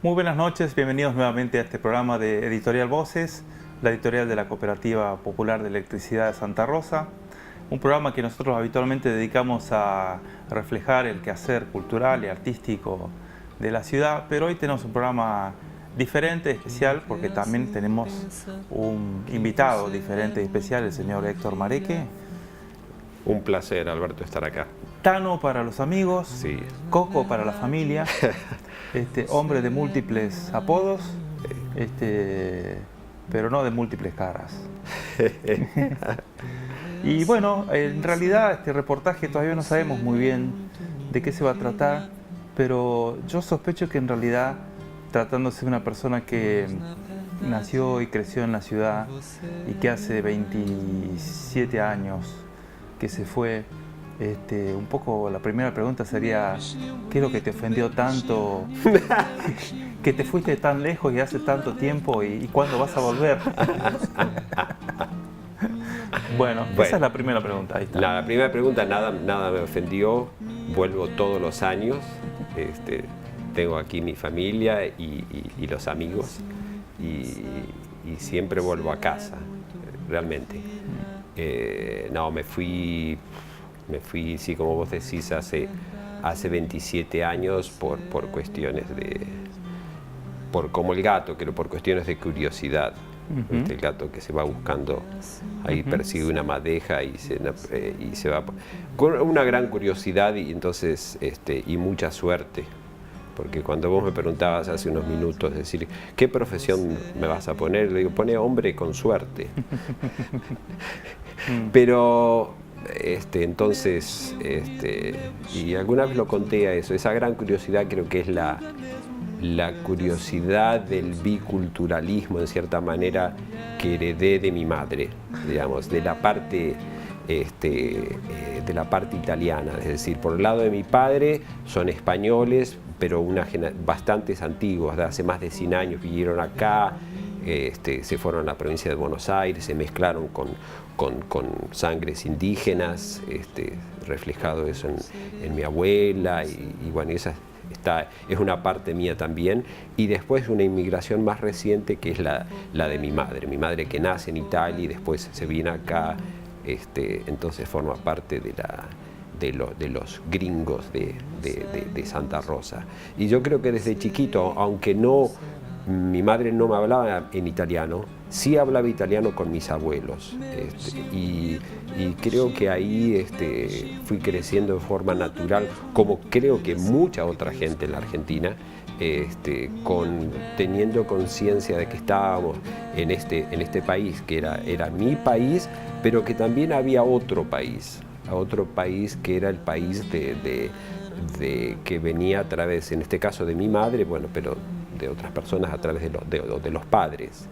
Muy buenas noches, bienvenidos nuevamente a este programa de Editorial Voces, la editorial de la Cooperativa Popular de Electricidad de Santa Rosa. Un programa que nosotros habitualmente dedicamos a reflejar el quehacer cultural y artístico de la ciudad, pero hoy tenemos un programa diferente, especial, porque también tenemos un invitado diferente y especial, el señor Héctor Mareque. Un placer, Alberto, estar acá. Tano para los amigos, Sí. Coco para la familia, hombre de múltiples apodos, pero no de múltiples caras. Y bueno, en realidad este reportaje todavía no sabemos muy bien de qué se va a tratar, pero yo sospecho que en realidad, tratándose de una persona que nació y creció en la ciudad y que hace 27 años que se fue, un poco la primera pregunta sería: ¿qué es lo que te ofendió tanto? ¿Que te fuiste tan lejos y hace tanto tiempo? ¿Y cuándo vas a volver? Bueno, esa es la primera pregunta. Ahí está. La primera pregunta, nada me ofendió. Vuelvo todos los años. Tengo aquí mi familia y los amigos. Y siempre vuelvo a casa, realmente. No, me fui, sí, como vos decís, hace 27 años por cuestiones como el gato, pero por cuestiones de curiosidad. El gato que se va buscando, ahí persigue una madeja y se va con una gran curiosidad y entonces y mucha suerte, porque cuando vos me preguntabas hace unos minutos, decir, ¿qué profesión me vas a poner? Le digo, pone hombre con suerte. Pero entonces, y alguna vez lo conté a eso, esa gran curiosidad creo que es la curiosidad del biculturalismo, en cierta manera, que heredé de mi madre, digamos, de la parte italiana. Es decir, por el lado de mi padre son españoles, pero bastantes antiguos, de hace más de 100 años vinieron acá, se fueron a la provincia de Buenos Aires, se mezclaron con sangres indígenas, reflejado eso en mi abuela, y bueno, esa es una parte mía también, y después una inmigración más reciente que es la de mi madre que nace en Italia y después se viene acá, entonces forma parte de los gringos de Santa Rosa. Y yo creo que desde chiquito, aunque mi madre no me hablaba en italiano, sí hablaba italiano con mis abuelos, y creo que ahí fui creciendo de forma natural, como creo que mucha otra gente en la Argentina, teniendo conciencia de que estábamos en este país, que era mi país, pero que también había otro país que era el país que venía a través, en este caso de mi madre, bueno, pero de otras personas a través de los padres.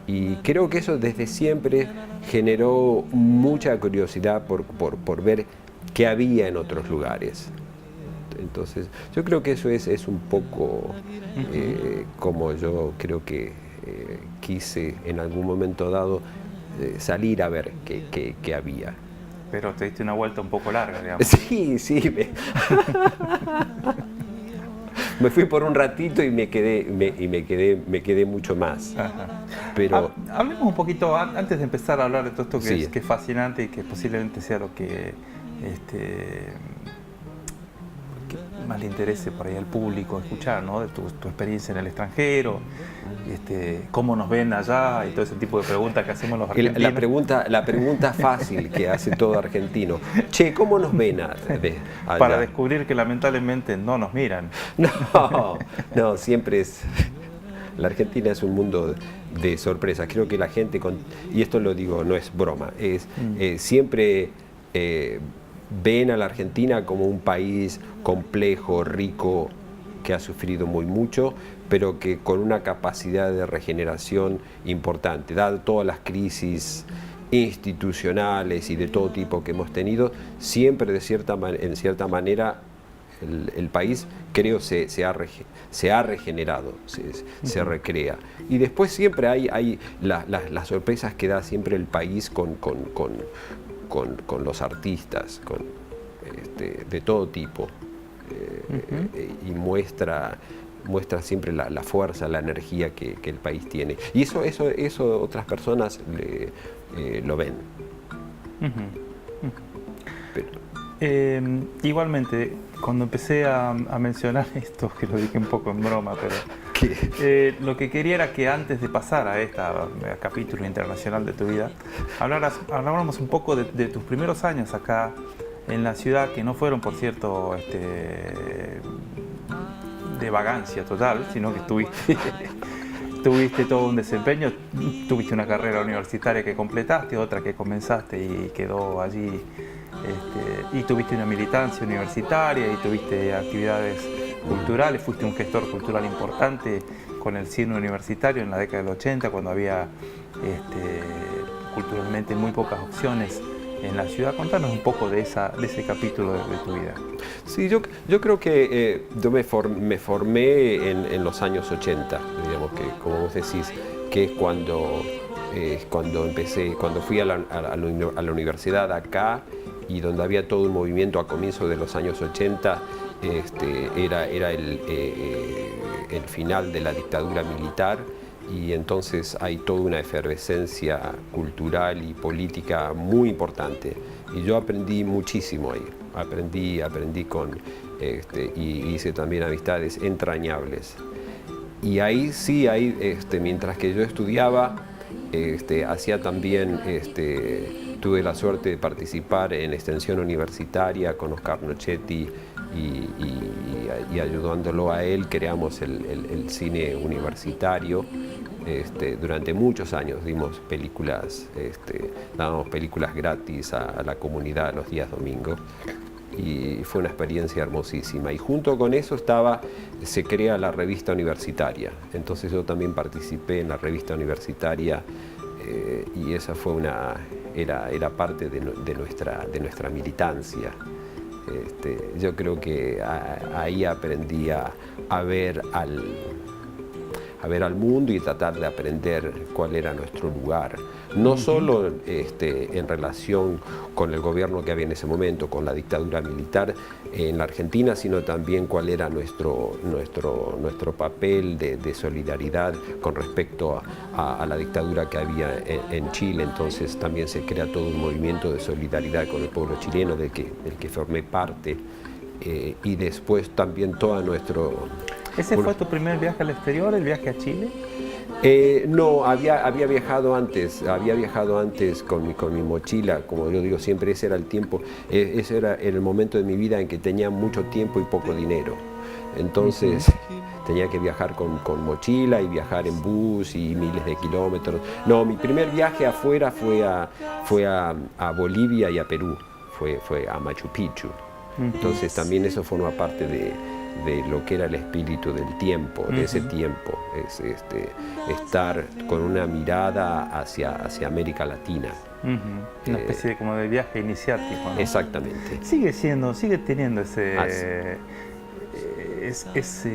Y creo que eso desde siempre generó mucha curiosidad por ver qué había en otros lugares. Entonces, yo creo que eso es un poco como yo creo que quise en algún momento dado salir a ver qué había. Pero te diste una vuelta un poco larga, digamos. Sí. Me fui por un ratito y me quedé mucho más. Ajá. Pero hablemos un poquito, antes de empezar a hablar de todo esto que, sí, que es fascinante y que posiblemente sea lo que más le interese por ahí al público escuchar, ¿no? De tu experiencia en el extranjero, cómo nos ven allá y todo ese tipo de preguntas que hacemos los argentinos. La pregunta fácil que hace todo argentino: che, ¿cómo nos ven allá? Para descubrir que lamentablemente no nos miran. No, siempre es... La Argentina es un mundo de sorpresas. Creo que la gente, y esto lo digo, no es broma, siempre ven a la Argentina como un país complejo, rico, que ha sufrido mucho, pero que con una capacidad de regeneración importante, dado todas las crisis institucionales y de todo tipo que hemos tenido, siempre en cierta manera el país, creo, se ha regenerado, se recrea. Y después siempre hay las sorpresas que da siempre el país con los artistas, de todo tipo, y muestra muestra siempre la fuerza, la energía que el país tiene. Y eso otras personas lo ven. Pero, igualmente, cuando empecé a mencionar esto, que lo dije un poco en broma, pero lo que quería era que antes de pasar a este capítulo internacional de tu vida, habláramos un poco de tus primeros años acá en la ciudad, que no fueron, por cierto, de vagancia total, sino que tuviste todo un desempeño, tuviste una carrera universitaria que completaste, otra que comenzaste y quedó allí, y tuviste una militancia universitaria y tuviste actividades culturales, fuiste un gestor cultural importante con el cine universitario en la década del 80, cuando había culturalmente muy pocas opciones en la ciudad. Contanos un poco de ese capítulo de tu vida. Sí, yo creo que yo me formé en los años 80, digamos, que como vos decís, que es cuando fui a la universidad acá, y donde había todo un movimiento a comienzos de los años 80, era el final de la dictadura militar, y entonces hay toda una efervescencia cultural y política muy importante. Y yo aprendí muchísimo ahí, aprendí y hice también amistades entrañables. Y ahí sí, mientras que yo estudiaba, hacía también, tuve la suerte de participar en extensión universitaria con Oscar Nochetti, y ayudándolo a él creamos el cine universitario. Durante muchos años dimos películas, dábamos películas gratis a la comunidad los días domingos, y fue una experiencia hermosísima. Y junto con eso se crea la revista universitaria, entonces yo también participé en la revista universitaria, y esa fue era parte de nuestra militancia. Yo creo que ahí aprendí a ver al mundo y tratar de aprender cuál era nuestro lugar, no solo en relación con el gobierno que había en ese momento, con la dictadura militar en la Argentina, sino también cuál era nuestro papel de solidaridad con respecto a la dictadura que había en Chile. Entonces también se crea todo un movimiento de solidaridad con el pueblo chileno del que formé parte, y después también todo nuestro... ¿Ese fue tu primer viaje al exterior, el viaje a Chile? No, había viajado antes con mi mochila, como yo digo siempre, ese era el tiempo, ese era el momento de mi vida en que tenía mucho tiempo y poco dinero. Entonces tenía que viajar con mochila y viajar en bus y miles de kilómetros. No, mi primer viaje afuera fue a Bolivia y a Perú, fue a Machu Picchu. Entonces también eso forma parte de lo que era el espíritu del tiempo, de ese tiempo, es estar con una mirada hacia América Latina. Una especie como de viaje iniciático, ¿no? Exactamente. Sigue teniendo ese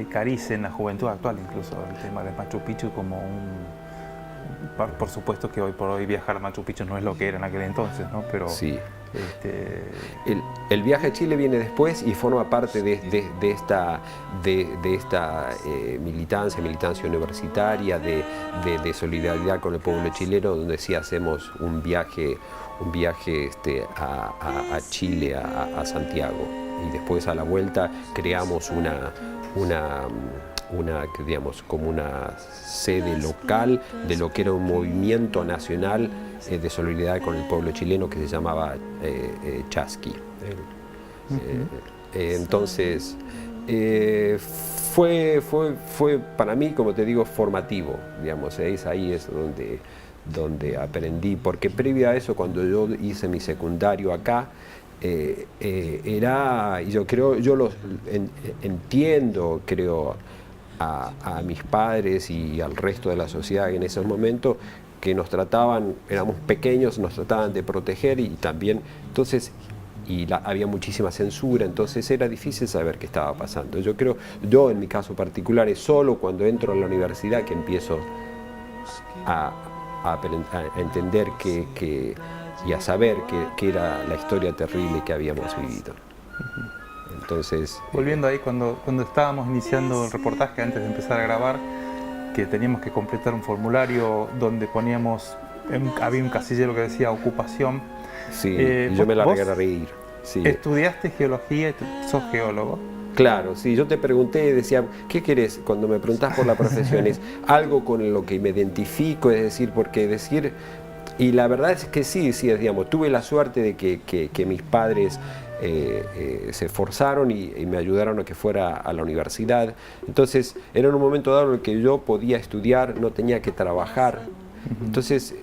cariz en la juventud actual, incluso el tema de Machu Picchu como por supuesto que hoy por hoy viajar a Machu Picchu no es lo que era en aquel entonces, ¿no? Pero sí. El viaje a Chile viene después y forma parte de esta militancia universitaria, de solidaridad con el pueblo chileno, donde sí hacemos un viaje a Chile, a Santiago, y después a la vuelta creamos como una sede local de lo que era un movimiento nacional de solidaridad con el pueblo chileno que se llamaba Chasqui. Entonces fue para mí, como te digo, formativo, digamos, ahí es donde aprendí, porque previo a eso, cuando yo hice mi secundario acá, entiendo, creo, a mis padres y al resto de la sociedad en esos momentos, que éramos pequeños, nos trataban de proteger, y también, entonces, había muchísima censura, entonces era difícil saber qué estaba pasando. Yo en mi caso particular, es solo cuando entro a la universidad que empiezo a entender y a saber qué era la historia terrible que habíamos vivido. Entonces, Volviendo ahí, cuando estábamos iniciando el reportaje, antes de empezar a grabar, que teníamos que completar un formulario donde poníamos, había un casillero que decía ocupación. sí, y yo me largué vos a reír. Sí. estudiaste geología y sos geólogo. Claro, sí, yo te pregunté, decía, ¿qué querés? Cuando me preguntás por la profesión, es algo con lo que me identifico, es decir, porque decir, y la verdad es que sí, digamos, tuve la suerte de que mis padres se esforzaron y me ayudaron a que fuera a la universidad. Entonces, era en un momento dado en el que yo podía estudiar, no tenía que trabajar. Entonces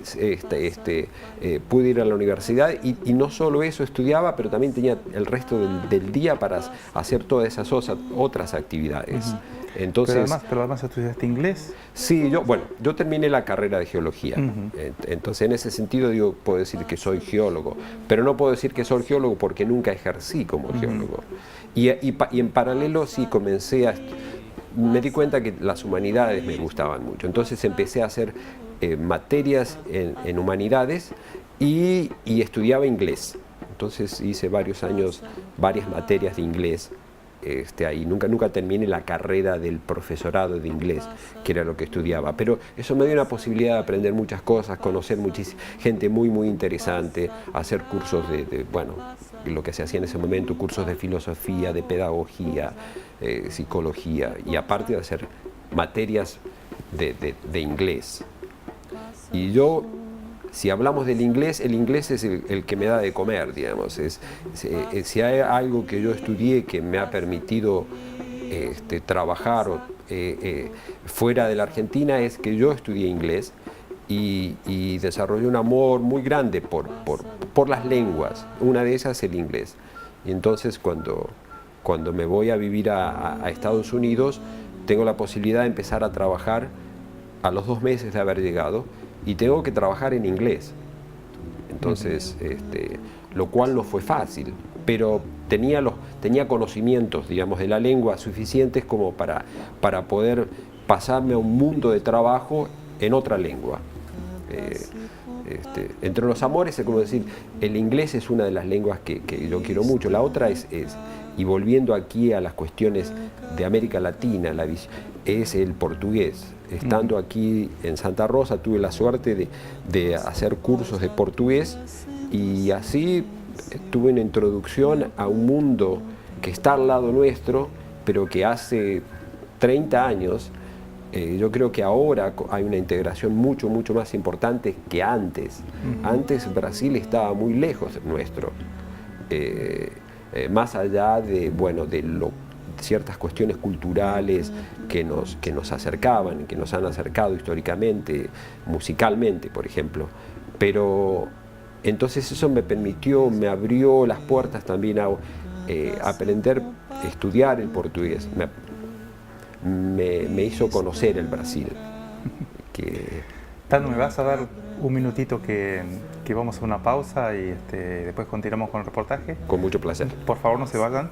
pude ir a la universidad y no solo eso estudiaba, pero también tenía el resto del día para hacer todas esas otras actividades. Entonces, pero además estudiaste inglés. sí, yo terminé la carrera de geología. Entonces, en ese sentido, puedo decir que soy geólogo, pero no puedo decir que soy geólogo porque nunca ejercí como geólogo. Y en paralelo sí me di cuenta que las humanidades me gustaban mucho. Entonces empecé a hacer materias en humanidades y estudiaba inglés. Entonces hice varios años, varias materias de inglés. Ahí nunca terminé la carrera del profesorado de inglés, que era lo que estudiaba, pero eso me dio una posibilidad de aprender muchas cosas, conocer muchísima gente muy interesante, hacer cursos bueno, lo que se hacía en ese momento, cursos de filosofía, de pedagogía, psicología, y aparte de hacer materias de inglés. Y yo, si hablamos del inglés, el inglés es el que me da de comer, digamos. Si hay algo que yo estudié que me ha permitido trabajar fuera de la Argentina, es que yo estudié inglés y desarrollé un amor muy grande por las lenguas. Una de esas es el inglés. Y entonces cuando me voy a vivir a Estados Unidos, tengo la posibilidad de empezar a trabajar a los 2 meses de haber llegado, y tengo que trabajar en inglés. Entonces, lo cual no fue fácil, pero tenía conocimientos, digamos, de la lengua suficientes como para poder pasarme a un mundo de trabajo en otra lengua. Entre los amores, es como decir, el inglés es una de las lenguas que yo quiero mucho. La otra y volviendo aquí a las cuestiones de América Latina, es el portugués. Estando aquí en Santa Rosa tuve la suerte de hacer cursos de portugués y así tuve una introducción a un mundo que está al lado nuestro, pero que hace 30 años, yo creo que ahora hay una integración mucho más importante que antes. Antes Brasil estaba muy lejos nuestro, más allá de ciertas cuestiones culturales que nos acercaban, que nos han acercado históricamente, musicalmente, por ejemplo. Pero entonces eso me abrió las puertas también a aprender, estudiar el portugués. Me hizo conocer el Brasil. Tano, ¿me vas a dar un minutito que vamos a una pausa y después continuamos con el reportaje? Con mucho placer. Por favor, no se vayan.